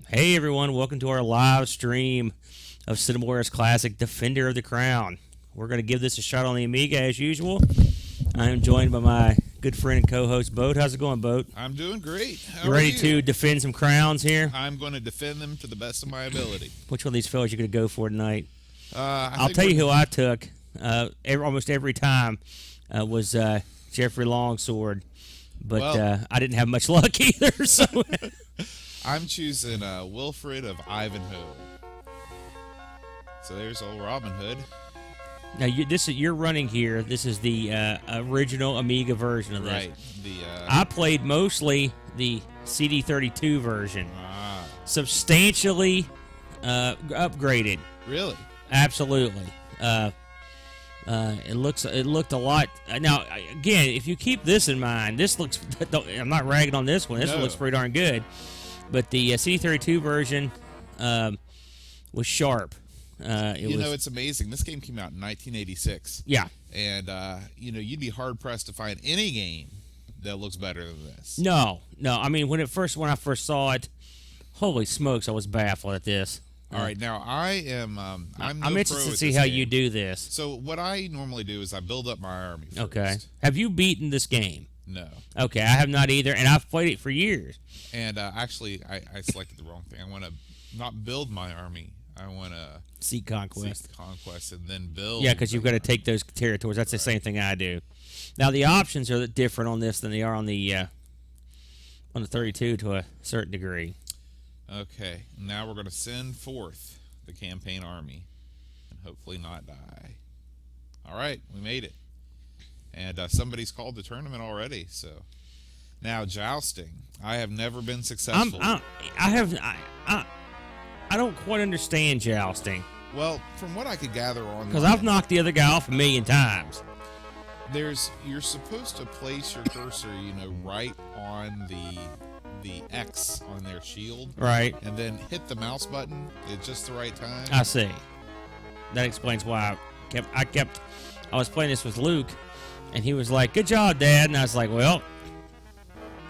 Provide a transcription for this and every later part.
Hey everyone, welcome to our live stream of Cinemaware's classic Defender of the Crown. We're going to give this a shot on the Amiga as usual. I am joined by my good friend and co-host, Boat. How's it going, Boat? I'm doing great. How You ready are you? to defend some crowns here? I'm going to defend them to the best of my ability. Which one of these fellas you going to go for tonight? I I'll think tell you we're- who I took almost every time was Jeffrey Longsword. But Well- I didn't have much luck either. So I'm choosing Wilfred of Ivanhoe. So there's old Robin Hood. now you're running here. This is the original Amiga version of this. Right. I played mostly the CD32 version, Ah, substantially upgraded. really? Absolutely. It looked a lot. Now, again, if you keep this in mind, this looks. I'm not ragging on this one. This one No. looks pretty darn good. But the CD32 version was sharp. It's amazing. This game came out in 1986. Yeah. And, you'd be hard-pressed to find any game that looks better than this. No. I mean, when I first saw it, holy smokes, I was baffled at this. All right, now I'm no I'm pro interested to at see this how game. you do this. So what I normally do is I build up my army first. Okay. Have you beaten this game? No. Okay, I have not either, and I've played it for years. And actually, I selected the wrong thing. I want to not build my army. I want to Seek conquest. seek conquest and then build. Yeah, because you've got to take those territories. That's the same thing I do. Now the options are different on this than they are on the 32 to a certain degree. Okay, now we're going to send forth the campaign army and hopefully not die. All right, we made it. And somebody's called the tournament already. So now jousting. I have never been successful. I don't quite understand jousting Well, from what I could gather on, because I've knocked the other guy off a million times. you're supposed to place your cursor, right on the X on their shield, Right. and then hit the mouse button at just the right time. I see. That explains why I was playing this with Luke, and he was like, "Good job, Dad," and I was like, "Well,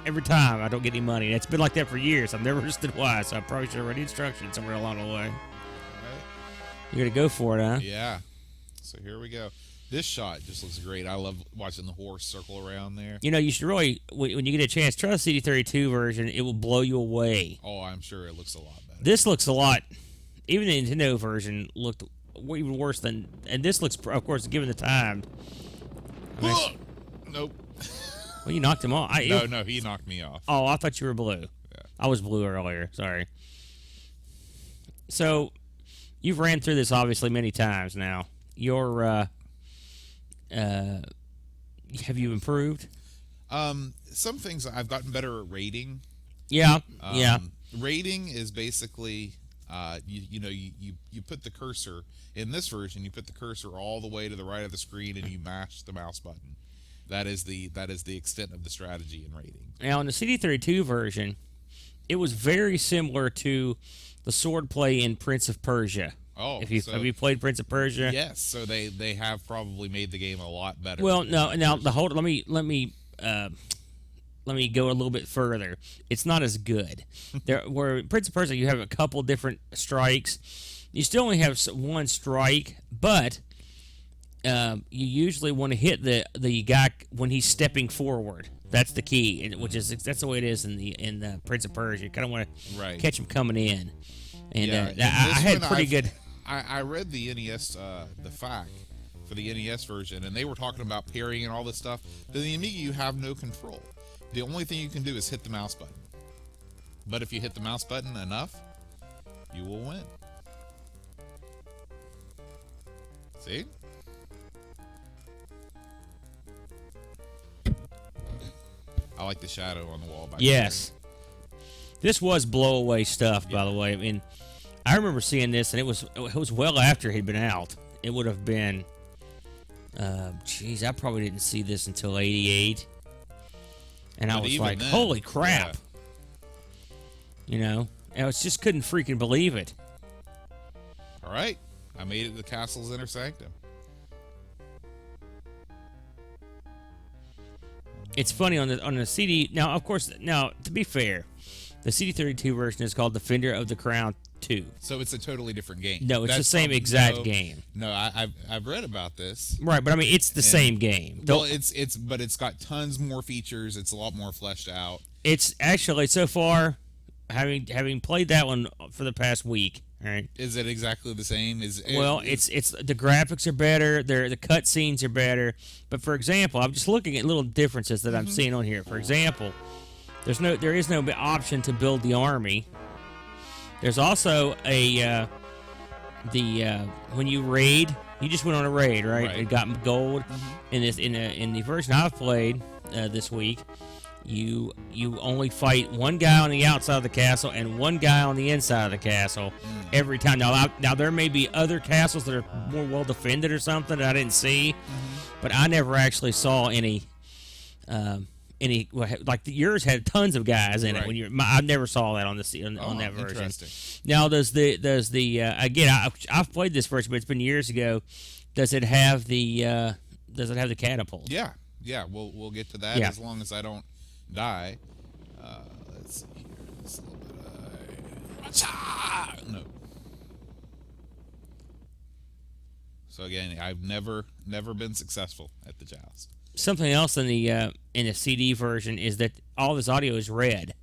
every time I don't get any money. It's been like that for years. I've never understood why, so I probably should have read the instructions somewhere along the way." Right? You're gonna go for it, huh? Yeah. So here we go. This shot just looks great. I love watching the horse circle around there. You should really, when you get a chance, try the CD32 version. It will blow you away. Oh, I'm sure it looks a lot better. This looks a lot. Even the Nintendo version looked even worse than, and this looks, of course, given the time. Nope. Well, you knocked him off. No, he knocked me off. Oh, I thought you were blue. Yeah. I was blue earlier. Sorry. So, you've ran through this obviously many times now. Have you improved? Some things I've gotten better at rating. Yeah. Rating is basically, you put the cursor in this version. You put the cursor all the way to the right of the screen, and you mash the mouse button. That is the extent of the strategy in rating. Now, in the CD32 version, it was very similar to the swordplay in Prince of Persia. Oh, Have you played Prince of Persia? Yes, so they have probably made the game a lot better. Well, than no. Prince Now of the Persia. whole let me go a little bit further. It's not as good. Where Prince of Persia, you have a couple different strikes. You still only have one strike, but you usually want to hit the guy when he's stepping forward. That's the key, that's the way it is in the Prince of Persia. You kind of want to catch him coming in. And Yeah, I had pretty good. I read the NES, the FAQ for the NES version, and they were talking about parrying and all this stuff. But in the Amiga, you have no control. The only thing you can do is hit the mouse button. But if you hit the mouse button enough, you will win. See? I like the shadow on the wall back Yes. This was blow away stuff, by the way. I mean, I remember seeing this, and it was well after it had been out. It would have been, I probably didn't see this until '88, and I But was even like, then, "Holy crap!" yeah. And I just couldn't freaking believe it. All right. I made it to the castle's inner sanctum. It's funny on the CD. Now, of course, to be fair, The CD32 version is called Defender of the Crown 2. So it's a totally different game. No, it's the That's same probably- exact no, game. No, I've read about this. Right, but I mean, it's the same game. Well, but it's got tons more features. It's a lot more fleshed out. It's actually, so far, having played that one for the past week, all right? Is it exactly the same? It's the graphics are better, the cutscenes are better. But for example, I'm just looking at little differences that I'm seeing on here. For example, there is no option to build the army. There's also when you raid, you just went on a raid, right? Right. It got gold. In the version I've played this week, you only fight one guy on the outside of the castle and one guy on the inside of the castle every time. Now there may be other castles that are more well defended or something that I didn't see, but I never actually saw any. Like yours had tons of guys in it. Right. I never saw that on that version. Interesting. Now does the again? I've played this version, but it's been years ago. Does it have the catapult? Yeah. We'll get to that as long as I don't die. Let's see here. Just a little bit. No. So again, I've never been successful at the joust. Something else in the CD version is that all this audio is read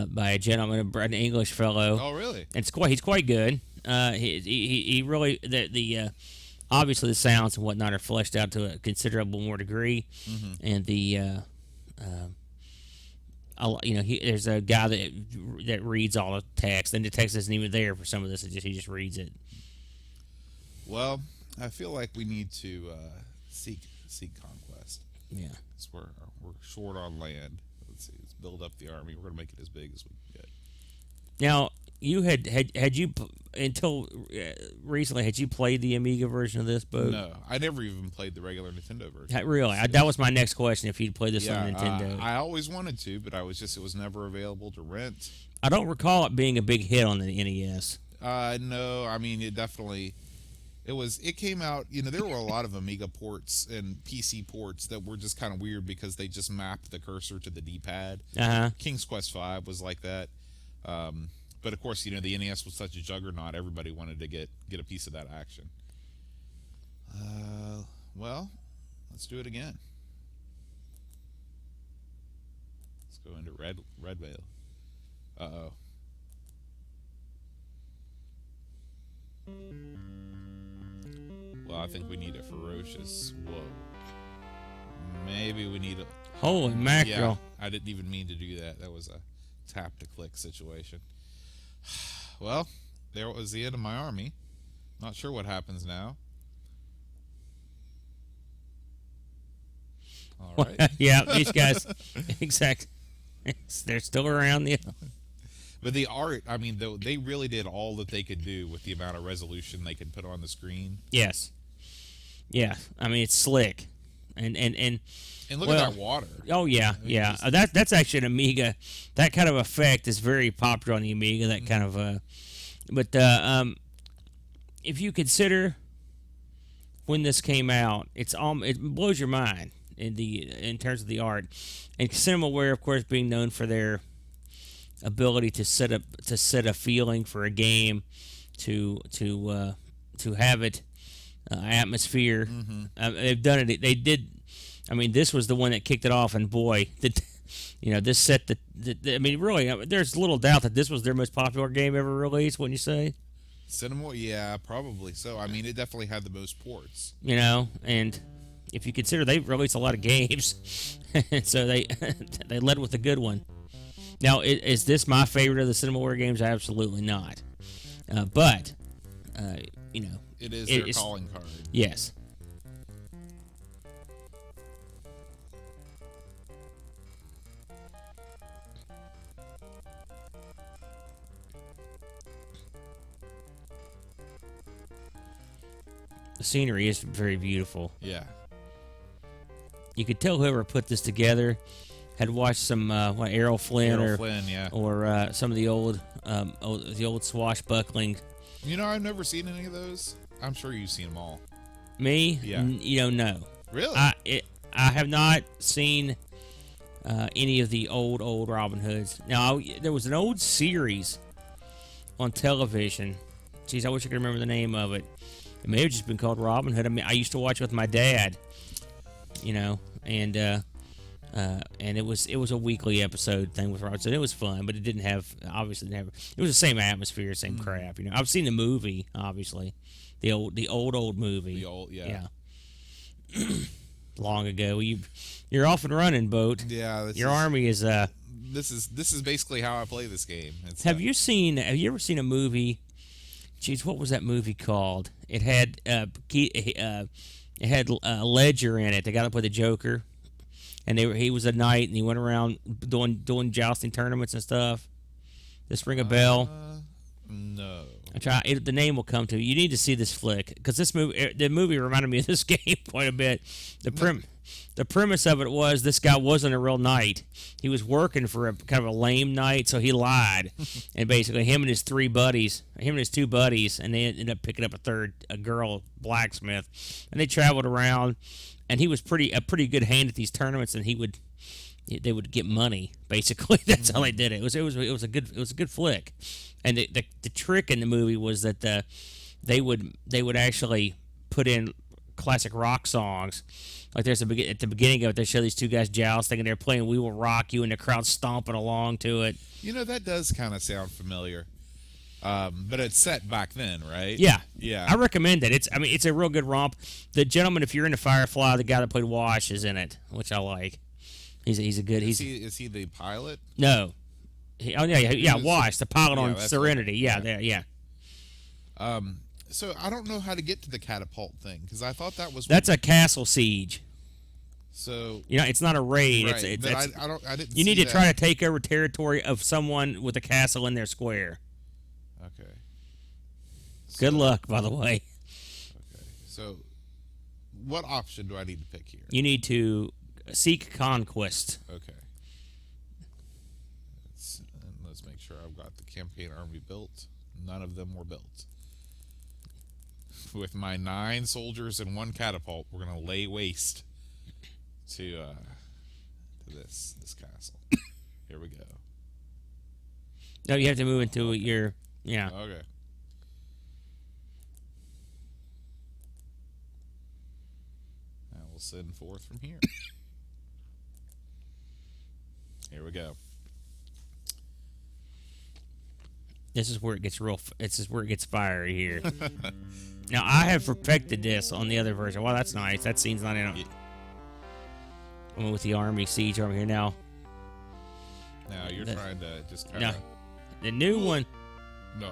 by a gentleman, an English fellow. Oh, really? And he's quite good. He really obviously the sounds and whatnot are fleshed out to a considerable more degree, and there's a guy that reads all the text, and the text isn't even there for some of this. He just reads it. Well, I feel like we need to seek conquest. Yeah. It's where we're short on land. Let's see. Let's build up the army. We're going to make it as big as we can get. Now, you had you until recently had you played the Amiga version of this book? No, I never even played the regular Nintendo version. Really? That was my next question. If you'd played this on Nintendo, I always wanted to, but it was never available to rent. I don't recall it being a big hit on the NES. No, I mean it definitely. It came out, there were a lot of Amiga ports and PC ports that were just kind of weird because they just mapped the cursor to the D-pad. King's Quest V was like that. But of course, the NES was such a juggernaut, everybody wanted to get a piece of that action. Well, let's do it again. Let's go into Red Veil. Uh-oh. Well, I think we need a ferocious. Whoa. Maybe we need a. Holy mackerel! Yeah, I didn't even mean to do that. That was a tap to click situation. Well, there was the end of my army. Not sure what happens now. All right. Yeah, these guys, exactly. They're still around. But the art, I mean, they really did all that they could do with the amount of resolution they could put on the screen. Yes. Yeah, I mean it's slick, and look at that water. Oh yeah, yeah. That's actually an Amiga. That kind of effect is very popular on the Amiga. That kind of, but if you consider when this came out, it blows your mind in terms of the art. And Cinemaware, of course, being known for their ability to set a feeling for a game, to have it. Atmosphere. They've done it. They did. I mean, this was the one that kicked it off, and boy, this set I mean, really, there's little doubt that this was their most popular game ever released. Wouldn't you say? Cinema, yeah, probably so. I mean, it definitely had the most ports. And if you consider they've released a lot of games, so they led with a good one. Now, is this my favorite of the Cinemaware games? Absolutely not. But it is their calling card. Yes. The scenery is very beautiful. Yeah. You could tell whoever put this together had watched some Errol Flynn or some of the old swashbuckling. I've never seen any of those. I'm sure you've seen them all. Me? Yeah. No. Really? I have not seen any of the old Robin Hoods. Now, there was an old series on television. Geez, I wish I could remember the name of it. It may have just been called Robin Hood. I mean, I used to watch it with my dad, and it was a weekly episode thing with Robin Hood. It was fun, but it didn't have, obviously didn't have, it was the same atmosphere, same crap. I've seen the movie, obviously, the old movie. The old, yeah. Long ago. You're off and running, Boat. Yeah. Your army is This is basically how I play this game. Have you ever seen a movie? Geez, what was that movie called? It had Ledger in it. The guy that played the Joker, and he was a knight, and he went around doing jousting tournaments and stuff. Does ring a bell? No. The name will come to you. You need to see this flick because the movie reminded me of this game quite a bit. The premise of it was this guy wasn't a real knight. He was working for a kind of a lame knight, so he lied. And basically, him and his two buddies, and they ended up picking up a girl blacksmith, and they traveled around. And he was a pretty good hand at these tournaments, and they would get money. Basically, that's how they did it. It was a good flick. And the trick in the movie was that they would actually put in classic rock songs. Like at the beginning of it, they show these two guys jousting, and they're playing "We Will Rock You," and the crowd stomping along to it. That does kind of sound familiar. But it's set back then, right? Yeah. Yeah. I recommend it. It's a real good romp. The gentleman, if you're into Firefly, the guy that played Wash is in it, which I like. He's a good. Is he the pilot? No. Wash, the pilot on Serenity. Yeah. So I don't know how to get to the catapult thing because I thought that's a castle siege. So it's not a raid. Right, I didn't. You need to try to take over territory of someone with a castle in their square. Okay. Good luck, by the way. Okay. So, what option do I need to pick here? You need to seek conquest. Okay. Let's make sure I've got the campaign army built. None of them were built. With my 9 soldiers and 1 catapult, we're gonna lay waste to this castle. Here we go. No, you have to move into your Okay. Now we'll send forth from here. Here we go. This is where it gets fiery here. Now I have perfected this on the other version. Wow, that's nice. That scene's not in it. I'm with the army siege over here now. Now you're trying to just kind of. The new one. No.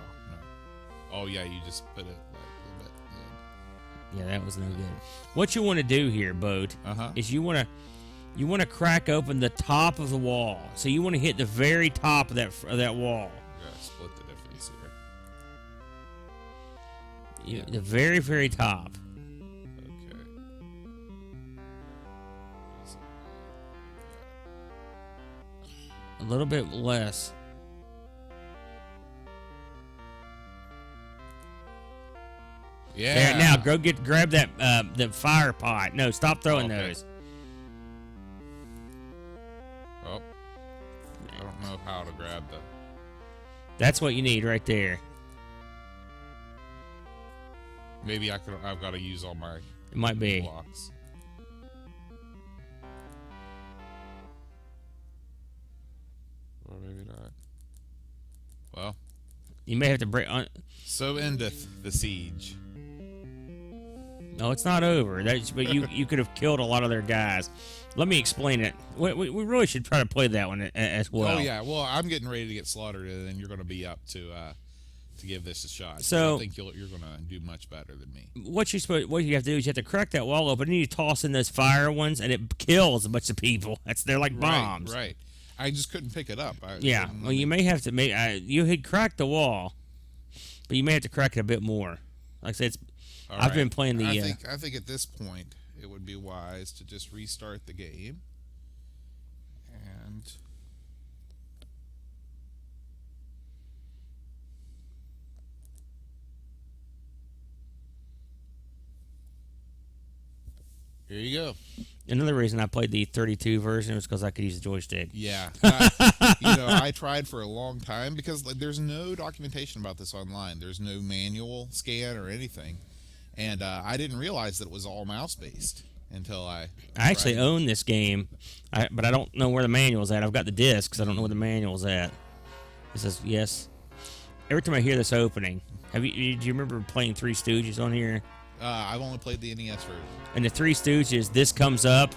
Oh yeah, you just put it like a little bit. Yeah, that was no good. What you want to do here, Boat, is you want to crack open the top of the wall. So you want to hit the very top of that wall. You gotta split the difference here. The very, very top. Okay. A little bit less. Yeah. There, now go grab that the fire pot. No, stop throwing those. Oh, I don't know how to grab the. That's what you need right there. Maybe I've got to use all my. It might be. Blocks. Or maybe not. Well. You may have to break. So endeth the siege. No, it's not over. But you could have killed a lot of their guys. Let me explain it. We really should try to play that one as well. Oh yeah. Well, I'm getting ready to get slaughtered, and then you're going to be up to give this a shot. So I think you're going to do much better than me. What you have to do is you have to crack that wall open, and you toss in those fire ones, and it kills a bunch of people. They're like bombs. Right. I just couldn't pick it up. Well, you may have to make. You had cracked the wall, but you may have to crack it a bit more. Like I said, I've been playing the. I think at this point it would be wise to just restart the game. And Here you go. Another reason I played the 32 version was because I could use the joystick. Yeah. I tried for a long time because there's no documentation about this online. There's no manual scan or anything. And I didn't realize that it was all mouse-based until I actually own this game, but I don't know where the manual's at. I've got the discs. I don't know where the manual's at. It says yes. Every time I hear this opening, do you remember playing Three Stooges on here? I've only played the NES version. And the Three Stooges, this comes up,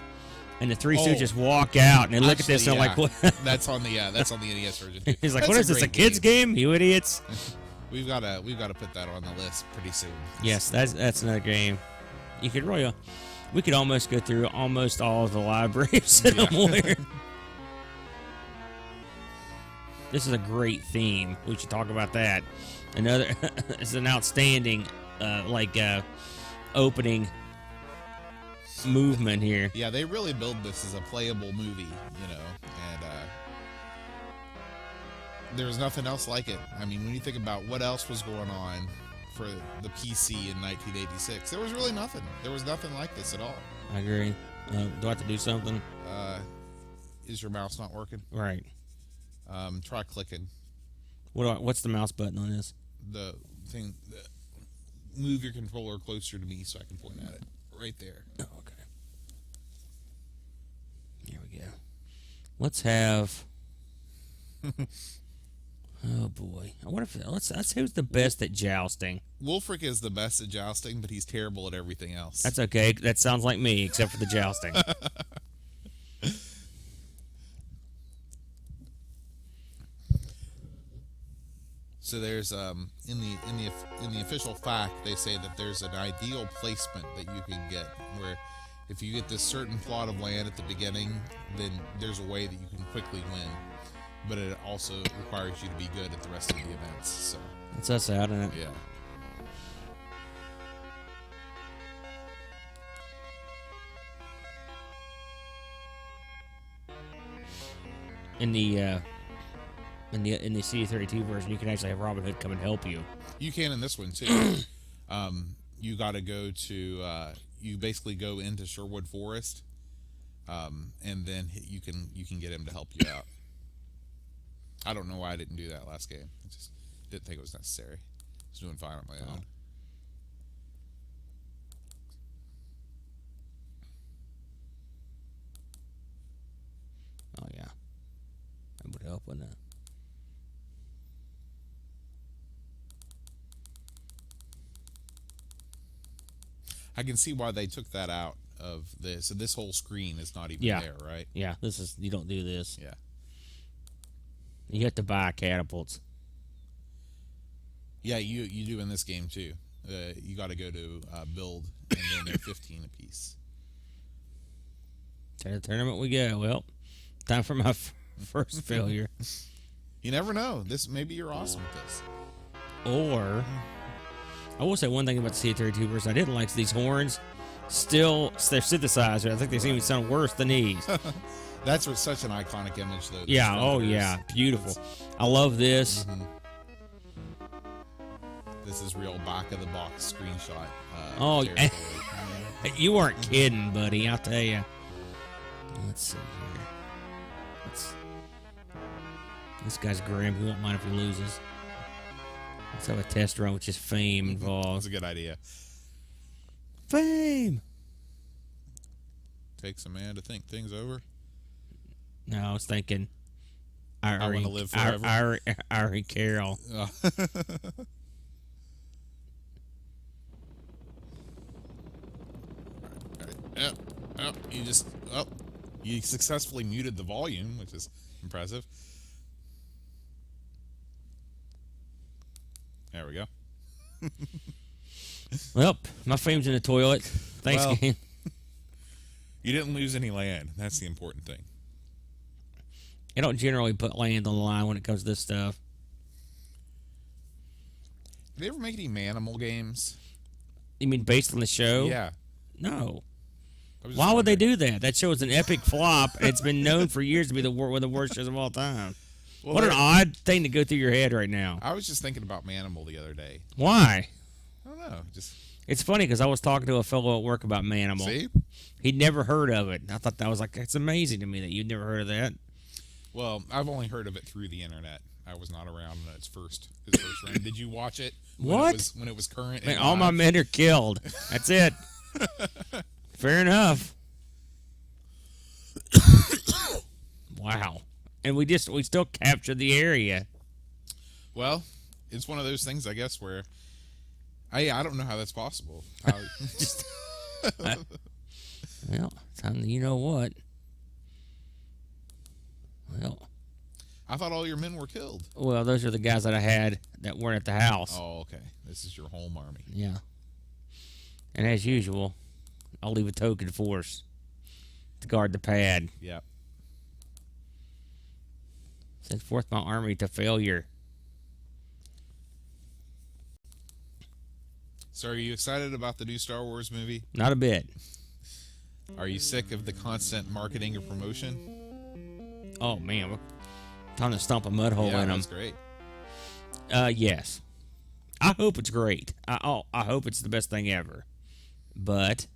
and the Three Stooges walk out, and they look at this, and I'm like, what? That's on the NES version too. He's like, what is this, a kid's game? You idiots. We've got to put that on the list pretty soon. Yes, that's another game. We could almost go through almost all of the libraries somewhere. This is a great theme. We should talk about that. Another, it's an outstanding, opening movement here. Yeah, they really build this as a playable movie, and there's nothing else like it. I mean, when you think about what else was going on for the PC in 1986, there was really nothing. There was nothing like this at all. I agree. Do I have to do something? Is your mouse not working? Right. Try clicking. What's the mouse button on this? The thing. Move your controller closer to me so I can point at it. Right there. Oh, okay. Here we go. Let's have. Oh boy! I wonder if let's who's the best at jousting. Wolfric is the best at jousting, but he's terrible at everything else. That's okay. That sounds like me, except for the jousting. So there's in the official fact, they say that there's an ideal placement that you can get where if you get this certain plot of land at the beginning, then there's a way that you can quickly win. But it also requires you to be good at the rest of the events. So it's us out, isn't it? Yeah. In the CD32 version, you can actually have Robin Hood come and help you. You can in this one too. You got to go to you basically go into Sherwood Forest, and then you can get him to help you out. I don't know why I didn't do that last game. I just didn't think it was necessary. I was doing fine on my own. Oh yeah, that would help, wouldn't it? I can see why they took that out of this. So this whole screen is not even there, right? Yeah, you don't do this. Yeah. You have to buy catapults. Yeah, you do in this game too. You got to go to build, and then they're 15 apiece. To the tournament we go. Well, time for my first failure. You never know. Maybe you're awesome at this. Or I will say one thing about the C32 version I didn't like these horns. Still, they're synthesized. I think they seem to sound worse than these. That's such an iconic image, though. Yeah. Oh, yeah. Beautiful. I love this. Mm-hmm. This is real back of the box screenshot. Oh, you weren't kidding, buddy. I'll tell you. Let's see here. This guy's grim. He won't mind if he loses. Let's have a test run with just fame involved. That's a good idea. Fame. Takes a man to think things over. No, I was thinking. I want to live forever. Ari Carroll. Oh. You successfully muted the volume, which is impressive. There we go. Well, my fame's in the toilet. Thanks, Well, game. You didn't lose any land. That's the important thing. I don't generally put land on the line when it comes to this stuff. Did they ever make any Manimal games? You mean based on the show? Yeah. No. I was just Why would they wondering. do that? That show is an epic flop, and it's been known for years to be one of the worst shows of all time. Well, What an odd thing to go through your head right now. I was just thinking about Manimal the other day. Why? I don't know. Just It's funny because I was talking to a fellow at work about Manimal. See? He'd never heard of it. I thought that was like, that's amazing to me that you'd never heard of that. Well, I've only heard of it through the internet. I was not around when its first run. Did you watch it? What? When it was current? Man, all my men are killed. That's it. Fair enough. Wow. And we still captured the area. Well, it's one of those things, I guess, where I don't know how that's possible. Well, you know what? Well, I thought all your men were killed. Well, those are the guys that I had that weren't at the house. Oh, okay. This is your home army. Yeah. And as usual, I'll leave a token force to guard the pad. Yep. Send forth my army to failure. So, are you excited about the new Star Wars movie? Not a bit. Are you sick of the constant marketing and promotion? Oh, man. Time to stomp a mud hole in them. That's great. Yes. I hope it's great. I hope it's the best thing ever. But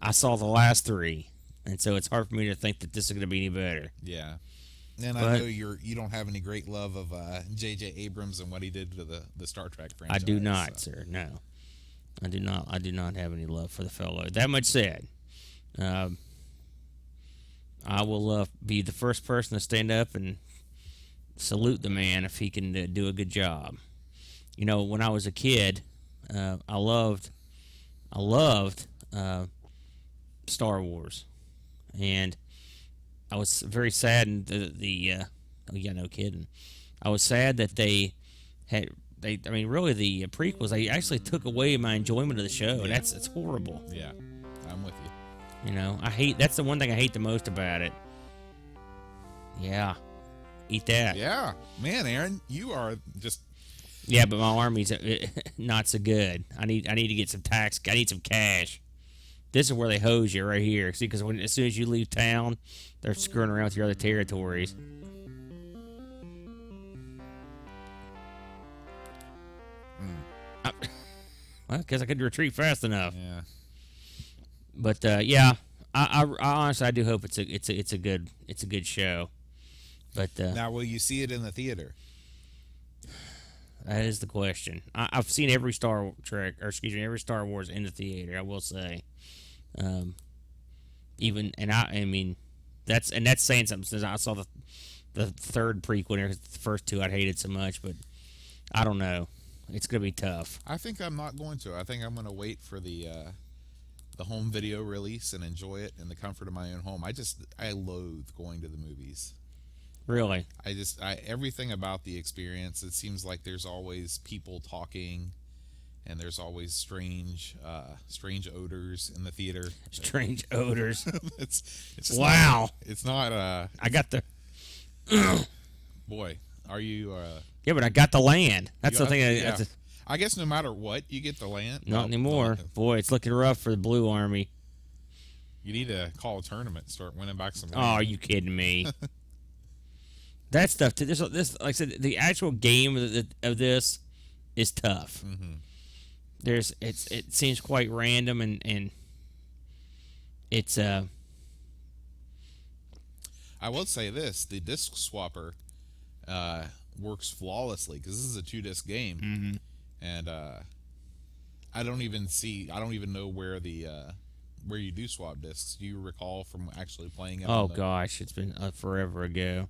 I saw the last three, and so it's hard for me to think that this is going to be any better. Yeah. And I know you don't have any great love of J.J. Abrams and what he did to the Star Trek franchise. I do not, sir. No. I do not have any love for the fellow. That much said, I will be the first person to stand up and salute the man if he can do a good job. You know, when I was a kid, I loved Star Wars, and I was very saddened no kidding. I was sad that the prequels, they actually took away my enjoyment of the show. Yeah. It's horrible. Yeah, I'm with you. You know, that's the one thing I hate the most about it. Yeah. Eat that. Yeah. Man, Aaron, you are just... Yeah, but my army's not so good. I need to get some tax. I need some cash. This is where they hose you right here. See, because as soon as you leave town, they're screwing around with your other territories. Well, because I couldn't retreat fast enough. Yeah. But yeah, I honestly I do hope it's a good show. But now, will you see it in the theater? That is the question. I've seen every Star Wars in the theater. I will say, I mean, that's saying something. Since I saw the third prequel, the first two I hated so much, but I don't know. It's gonna be tough. I think I'm not going to. I think I'm going to wait for the home video release and enjoy it in the comfort of my own home. I loathe going to the movies. Really? Everything about the experience, it seems like there's always people talking, and there's always strange odors in the theater. Strange odors. It's just wow. It's not. I got the. Boy, are you? Yeah, but I got the land. That's the thing. I guess no matter what, you get the land. Not anymore. Boy, it's looking rough for the Blue Army. You need to call a tournament and start winning back some land. Oh, are you kidding me? That stuff. This, like I said, the actual game of this is tough. Mm-hmm. It seems quite random and it's I will say this: the disc swapper works flawlessly because this is a 2-disc game, mm-hmm. and I don't even know where where you do swap discs. Do you recall from actually playing it? Oh gosh, it's been forever ago.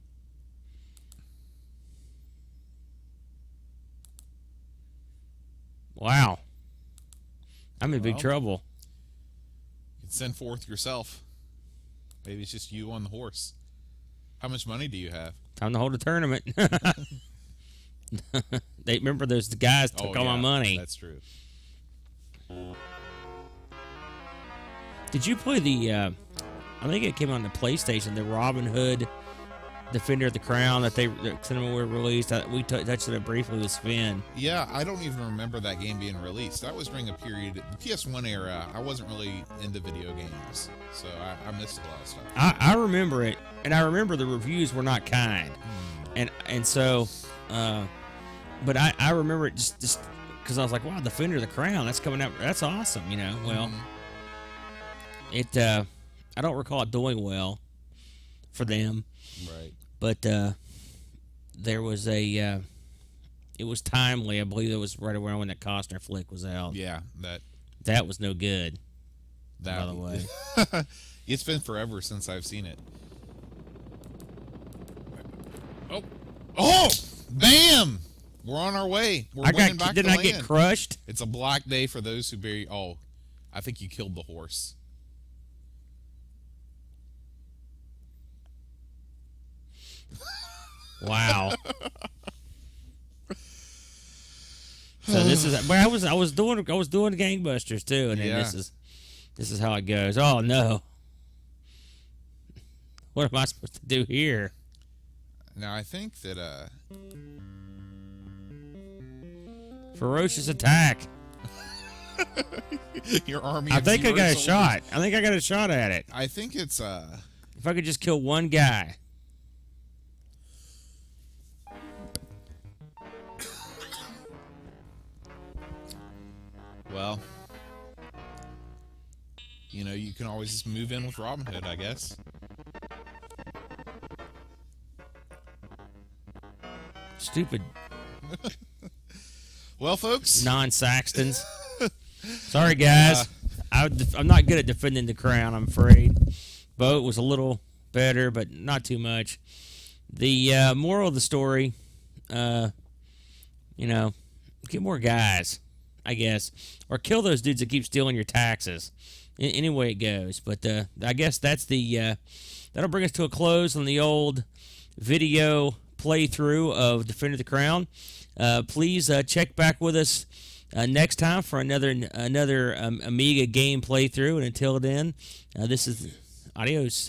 Wow. I'm in big trouble. You can send forth yourself. Maybe it's just you on the horse. How much money do you have? Time to hold a tournament. They remember those guys took all my money. That's true. Did you play I think it came on the PlayStation, the Robin Hood Defender of the Crown that Cinema released? We touched it briefly with Sven. Yeah, I don't even remember that game being released. That was during a period, the PS1 era. I wasn't really into video games, so I missed a lot of stuff. I remember it, and I remember the reviews were not kind, and so, but I remember it just because I was like, wow, Defender of the Crown, that's coming out. That's awesome, you know. Well, it I don't recall it doing well for them, Right. but there was a it was timely. I believe it was right around when that Costner flick was out. Yeah, That was no good. that By the way, it's been forever since I've seen it. Oh, bam! We're on our way. We're winning back didn't the I get land. crushed? It's a black day for those who bury. Oh, I think you killed the horse. Wow. So this is. But I was doing gangbusters too, and then Yeah. this is how it goes. Oh no. What am I supposed to do here? Now I think that Ferocious attack. your army. I of think I zero got a soldiers- shot. I think I got a shot at it. I think it's If I could just kill one guy. well, you know, you can always just move in with Robin Hood, I guess. Stupid Well, folks, non-Saxtons. Sorry, guys. I'm not good at defending the crown, I'm afraid. Boat was a little better, but not too much. The moral of the story, you know, get more guys, I guess. Or kill those dudes that keep stealing your taxes. Any way it goes. But I guess that's that'll bring us to a close on the old video playthrough of Defender of the Crown. Please check back with us next time for another Amiga game playthrough. And until then, this is adios.